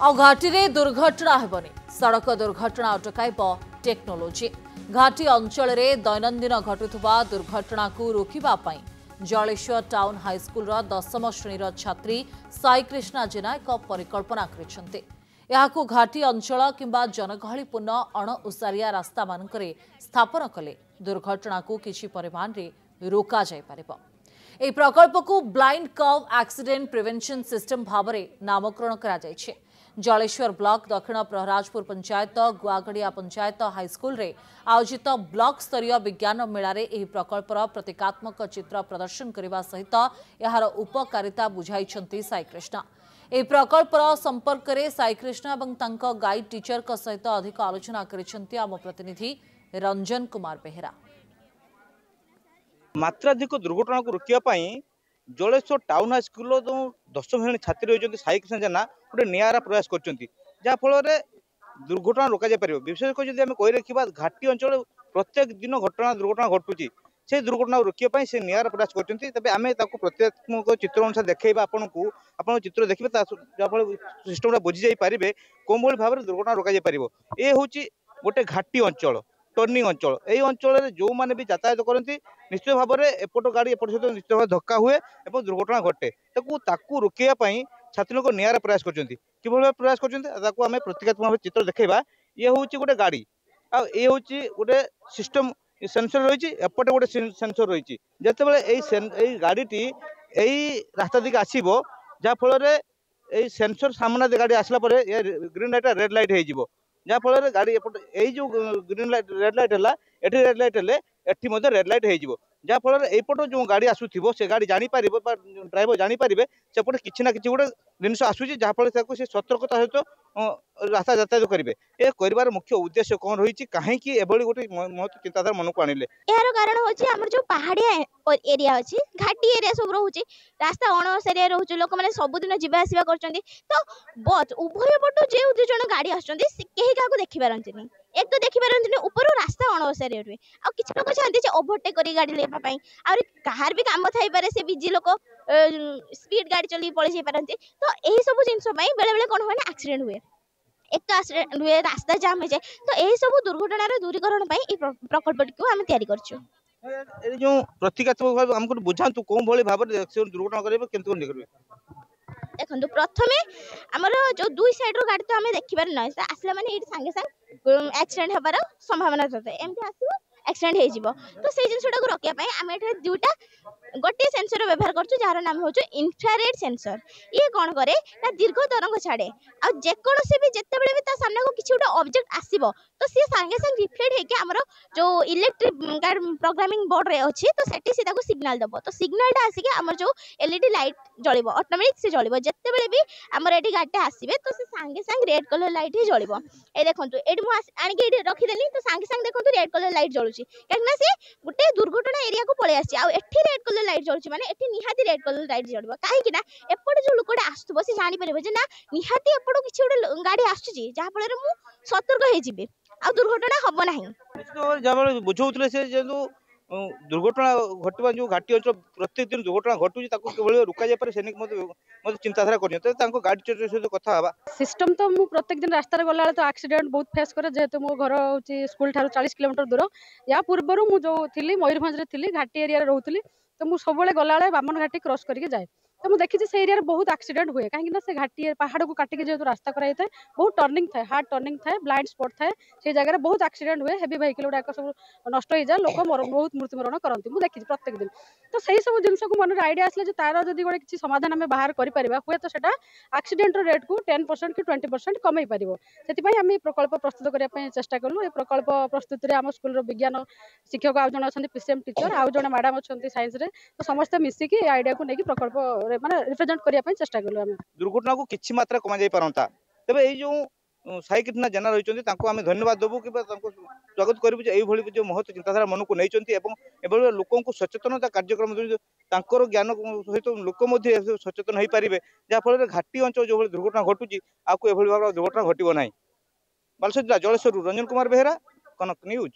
ଆଉ ଘାଟିରେ ଦୁର୍ଘଟଣା ହେବନି ସड़କ ଦୁର୍ଘଟଣା ଅଟକାଇବ ଟେକ୍ନୋଲୋଜି। ଘାଟି ଅଞ୍ଚଳରେ ଦୈନନ୍ଦିନ ଘଟୁଥିବା ଦୁର୍ଘଟଣାକୁ ରୋକିବା ପାଇଁ ଜଳେଶ୍ୱର ଟାଉନ୍ ହାଇସ୍କୁଲର 10ମ ଶ୍ରେଣୀର ଛାତ୍ରୀ ସାଇକ୍ରିଷ୍ଣା ଜେନା ଏକ ପରିକଳ୍ପନା କରିଛନ୍ତି। ଏହାକୁ ଘାଟି ଅଞ୍ଚଳ କିମ୍ବା ଜନଗହଳିପୂର୍ଣ୍ଣ ଅଣଓସାରିଆ ରାସ୍ତାମାନଙ୍କରେ ସ୍ଥାପନ କଲେ ଦୁର୍ଘଟଣାକୁ କିଛି ପରିମାଣରେ ରୋକାଯାଇପାରିବ। ଏହି ପ୍ରକଳ୍ପକୁ blind curve accident prevention system ଭାବରେ ନାମକରଣ କରାଯାଇଛି। जलेश्वर ब्लॉक दक्षिण प्रहराजपुर पंचायत गुआगड़िया पंचायत हाईस्कल रे आयोजित ब्लॉक स्तरीय विज्ञान मेला रे एही प्रकल्पर प्रतीकात्मक चित्र प्रदर्शन करने सहित यार उपकारिता बुझाई साईकृष्णा। एही प्रकल्पर संपर्क में साईकृष्णा और गाइड टीचर सहित अधिक आलोचना करिसेंती आम प्रतिनिधि रंजन कुमार बेहेरा। मात्राधिक दुर्घटना को रोकने जलेश्वर टाउन हाईस्कल जो 10ମ श्रेणी छात्री रही साईकृष्ण जेना गोटे निरा प्रयास करफल दुर्घटना रोक जापर। विशेषकर जब आम कही रखा घाटी अंचल प्रत्येक दिन दुर्घटना घटुची से दुर्घटना रोकने से निरा प्रयास करें प्रत्यात्मक चित्र अनुसार देखा आपन को आप चित्र देखिए जहाँफल सिस्टम बुझी जापारे कौन भाव में दुर्घटना रोक जापर। ये हूँ गोटे घाटी अंचल टर्निंग अंचल यही अंचल जो मैंने भी यातायात करती निश्चित भाव में एपट गाड़ी एपट सहित निश्चित भाव धक्का हुए और दुर्घटना घटे ताकू रोकने छात्री को निरा प्रयास कर प्रयास करें प्रतीकात्मक चित्र देखा। ये हूँ गोटे गाड़ी ये हूँ गोटे सिस्टम सेंसर रही एपटे गोटे सेंसर रही जिते गाड़ी यही रास्ता दिखे आसो जहाँफल सेंसर सामना गाड़ी आसला ग्रीन लाइट रेड लाइट हो जहाँफल गाड़ी यही जो ग्रीन लाइट रेड लाइट है ये रेड लाइट है ये रेड लाइट हो जहाँफल एपट जो गाड़ी आसुव से गाड़ी जापर ड्राइवर जापर सेपटे किसी ना कि गोटे जिनस आसूसी जहाँफल से सतर्कता सहित रास्ता यातायात करेंगे। ये कर मुख्य उद्देश्य कौन रही कहीं गोटे महत्व चिंताधारा मन को आणिले यार कारण होची जो पहाड़िया एरिया अच्छी घाटी एरिया सब रोचे रास्ता अणसारिया रोचे लोक मैंने सबुदिन जावा आसवा कर बस उभय पटु जो दु जन गाड़ी आसुँच कहीं क्या देखी पारती एक तो देखी पारती ऊपर रास्ता अणसारिया रुए आ किसी लोग चाहते ओभरटेक कर गाड़ी लेवाई कहार भी काम थाईपे से बिजी लोक स्पीड गाड़ी चल पलि पारती तो यही सब जिन बेले बेले कौन हुए ना एक्सीडेंट हुए एक तो एक्सीडेंट हुए रास्ता जाम हो जाए तो यही सब दुर्घटनार दूरीकरण प्रकल्प को आम तैयारी जो प्रतीकात्मक भाव आमको बुझातु कौन भाव में दुर्घटना करेंगे देखो प्रथमे आमर जो दुई साइड रो गाड़ी तो आम देखिपार ना आसला माने सांगे सांगे एक्सीडेंट होबार संभावना थाए एमती आसो एक्सीडेंट हो तो से जिनटा रोकने आम दुईटा गोटे सेंसर व्यवहार कर जार नाम हूँ इंफ्रारेड सेंसर। ये कौन करे ना दीर्घ तरंग छाड़े आकोसी भी जिते भी सामने को किसी गोटे ऑब्जेक्ट आसो तो सी सांगे सांगे रिफ्लेक्ट होकर आमर जो इलेक्ट्रिक प्रोग्रामिंग बोर्ड रे अच्छी तो सेठी से सिग्नल दब तो सिग्नलटा आसिक आमर जो एलईडी लाइट जल ऑटोमेटिक से जल जिते भी आमर ये गाड़ी आसवे तो से सांगे सांगे रेड कलर लाइट ही जल ये देखो ये आणिक रखीदेली तो सांगे सांगे देखो रेड कलर लाइट जलुची कहीं सी गोटे दुर्घटना एरिया को पलि आसी एठी रेड कलर लाइट जलुची माने एठी निहाती रेड कलर लाइट जलबो काहे ना एपटे जो लोकटा आसुबो से जानि परबो जे ना निहाती एपटो किछि गोटे गाड़ी आसुची जहाँ फल मु सतर्क हो जिबे आ दुर्घटना हबो नाही। जब बुझौतले से जेतु दुर्घटना घटवा जो घाटी अंचल प्रत्येक दिन दुर्घटना घटुची रोका जाए से मत चिंताधारा कर गाड़ी सहित कथा सिस्टम तो मु प्रत्येक दिन रास्तार गला तो एक्सीडेंट बहुत फेस करे जेहेतु मो घर हूँ स्कूल ठार 40 किलोमीटर दूर या पूर्वर मु जो थी मयूरभंज थी घाटी एरिया रोली तो मुझे सब गला बामन घाटी क्रॉस करके जाए तो मुझे देखी से एरिया बहुत एक्सीडेंट हुए कहीं से घाटी पहाड़ को काटिक जेहतु रास्ता कराई था बहुत टर्निंग थाए हार्ड टर्निंग थाए ब्लाइंड स्पॉट थाए से जगह बहुत एक्सीडेंट हुए हेवी व्हीकल गुड़ाक सब नष्ट हो जाए लोक बहुत मृत्युमरण करती मुझे देखी प्रत्येक दिन तो सही सब जिन को मन आइडिया आसला तार जब गोटे किसी समाधान आम बाहर करें हुए तो सेटा एक्सीडेंट रेट को 10% कि 20% कमे पार से आम प्रकल्प प्रस्तुत करने चेष्टा कलु। प्रकल्प प्रस्तुति में आम स्कूल विज्ञान शिक्षक आउ जन अच्छा पीसीएम टीचर आउ जन मैडम अच्छा साइंस रे तो समस्त मिसिकी आइडिया को लेकिन प्रकल्प माने रिप्रेजेंट करने चेष्टा कलु। दुर्घटना को किसी मात्रा कम जा पारता तेज ये साईकृष्णा जेना रही आम धन्यवाद देवु कि स्वागत करूँ जो महत्व चिंताधारा मन को नहीं लोक सचेतनता कार्यक्रम ज्ञान सहित लोक सचेतन हो पारे जहाँफल घाटी अंचल जो दुर्घटना घटुची आपको भाव दुर्घटना घटना। बालेश्वर जिला जलेश्वर रंजन कुमार बेहेरा, कनक न्यूज।